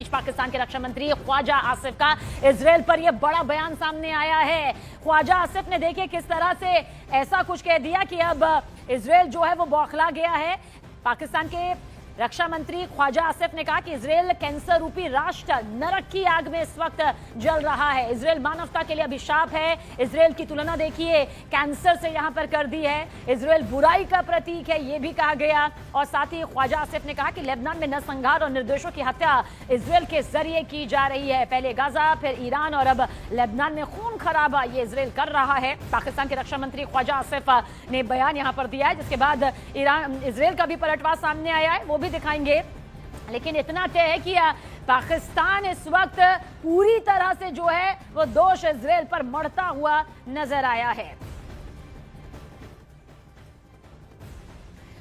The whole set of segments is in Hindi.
पाकिस्तान के रक्षा मंत्री ख्वाजा आसिफ का इजराइल पर यह बड़ा बयान सामने आया है। ख्वाजा आसिफ ने देखिए किस तरह से ऐसा कुछ कह दिया कि अब इजराइल जो है वो बौखला गया है। पाकिस्तान के रक्षा मंत्री ख्वाजा आसिफ ने कहा कि इजराइल कैंसर रूपी राष्ट्र नरक की आग में इस वक्त जल रहा है। इजराइल मानवता के लिए अभिशाप है। इजराइल की तुलना देखिए कैंसर से यहां पर कर दी है। इजराइल बुराई का प्रतीक है, यह भी कहा गया। और साथ ही ख्वाजा आसिफ ने कहा कि लेबनान में नरसंहार और निर्दोषों की हत्या इजराइल के जरिए की जा रही है। पहले गाजा, फिर ईरान और अब लेबनान में खून खराबा ये इजराइल कर रहा है। पाकिस्तान के रक्षा मंत्री ख्वाजा आसिफ ने बयान यहां पर दिया है, जिसके बाद इजराइल का भी पलटवार सामने आया है, वो भी दिखाएंगे। लेकिन इतना तय है कि पाकिस्तान इस वक्त पूरी तरह से जो है वो दोष इजराइल पर मढ़ता हुआ नजर आया है।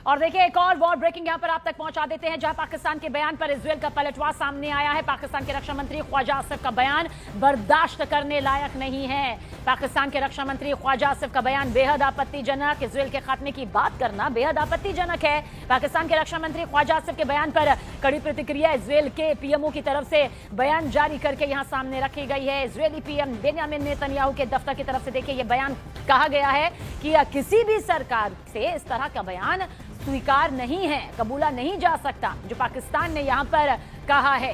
और देखिए एक और वॉर ब्रेकिंग यहां पर आप तक पहुंचा देते हैं, जहां पाकिस्तान के बयान पर इजराइल का पलटवार सामने आया है। पाकिस्तान के रक्षा मंत्री ख्वाजा आसिफ का बयान बर्दाश्त करने लायक नहीं है। पाकिस्तान के रक्षा मंत्री ख्वाजा आसिफ का बयान बेहद आपत्तिजनक, इजराइल के खात्मे की बात करना बेहद आपत्तिजनक है। पाकिस्तान के रक्षा मंत्री ख्वाजा आसिफ के बयान पर कड़ी प्रतिक्रिया इजराइल के पीएमओ की तरफ से बयान जारी करके यहां सामने रखी गई है। इजरायली पीएम बेंयामिन नेतन्याहू के दफ्तर की तरफ से देखिए यह बयान कहा गया है कि किसी भी सरकार से इस तरह का बयान स्वीकार नहीं है, कबूला नहीं जा सकता, जो पाकिस्तान ने यहां पर कहा है।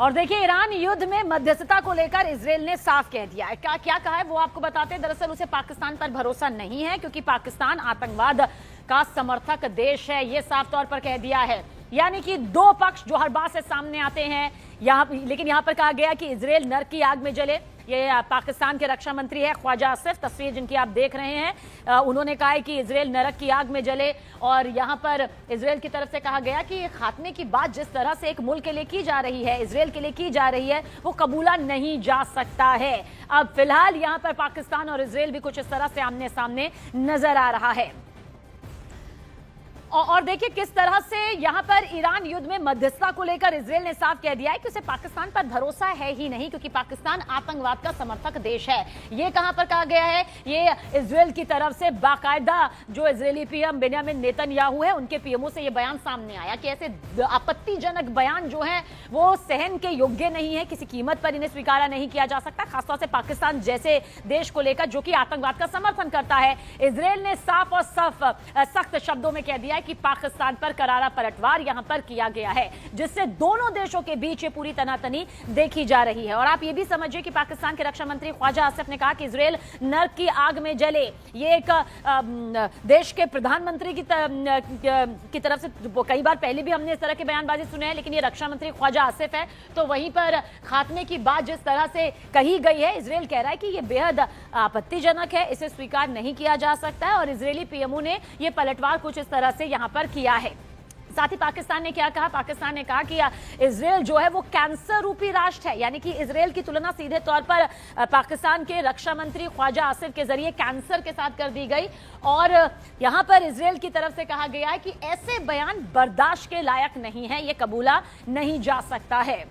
और देखिए ईरान युद्ध में मध्यस्थता को लेकर इजराइल ने साफ कह दिया है। क्या कहा है वो आपको बताते हैं। दरअसल उसे पाकिस्तान पर भरोसा नहीं है, क्योंकि पाकिस्तान आतंकवाद का समर्थक देश है, ये साफ तौर पर कह दिया है। यानी कि दो पक्ष जो हर बात से सामने आते हैं लेकिन यहां पर कहा गया कि इजराइल नरक की आग में जले। ये पाकिस्तान के रक्षा मंत्री है ख्वाजा आसिफ, तस्वीर जिनकी आप देख रहे हैं। उन्होंने कहा है कि इजराइल नरक की आग में जले। और यहां पर इजराइल की तरफ से कहा गया कि खात्मे की बात जिस तरह से एक मुल्क के लिए की जा रही है, इजराइल के लिए की जा रही है, वो कबूला नहीं जा सकता है। अब फिलहाल यहां पर पाकिस्तान और इजराइल भी कुछ इस तरह से आमने सामने नजर आ रहा है। और देखिए किस तरह से यहां पर ईरान युद्ध में मध्यस्थता को लेकर इजराइल ने साफ कह दिया है कि उसे पाकिस्तान पर भरोसा है ही नहीं, क्योंकि पाकिस्तान आतंकवाद का समर्थक देश है। ये कहां पर कहा गया है, ये इजराइल की तरफ से बाकायदा जो इजरायली पीएम बेंयामिन नेतन्याहू है उनके पीएमओ से ये बयान सामने आया कि ऐसे आपत्तिजनक बयान जो है वो सहन के योग्य नहीं है, किसी कीमत पर इन्हें स्वीकारा नहीं किया जा सकता, खासतौर से पाकिस्तान जैसे देश को लेकर जो कि आतंकवाद का समर्थन करता है। इजराइल ने साफ और सख्त शब्दों में कह दिया कि पाकिस्तान पर करारा पलटवार यहां पर किया गया है, जिससे दोनों देशों के बीच ये पूरी तनातनी देखी जा रही है। और आप ये भी समझिए कि पाकिस्तान के रक्षा मंत्री ख्वाजा आसिफ ने कहा कि इजराइल नरक की आग में जले। ये एक देश के प्रधानमंत्री की तरफ से कई बार पहले भी हमने इस तरह के बयानबाजी सुने हैं, लेकिन ये रक्षा मंत्री ख्वाजा आसिफ है, तो वहीं पर खात्मे की बात जिस तरह से कही गई है, इजराइल कह रहा है कि ये बेहद आपत्तिजनक है, इसे स्वीकार नहीं किया जा सकता है। और इजरायली पीएमओ ने यह पलटवार कुछ इस तरह से यहां पर किया है। साथ ही पाकिस्तान ने क्या कहा, पाकिस्तान ने कहा कि इजराइल जो है वो कैंसर रूपी राष्ट्र है। यानी कि इजराइल की तुलना सीधे तौर पर पाकिस्तान के रक्षा मंत्री ख्वाजा आसिफ के जरिए कैंसर के साथ कर दी गई। और यहां पर इजराइल की तरफ से कहा गया है कि ऐसे बयान बर्दाश्त के लायक नहीं है, ये कबूला नहीं जा सकता है।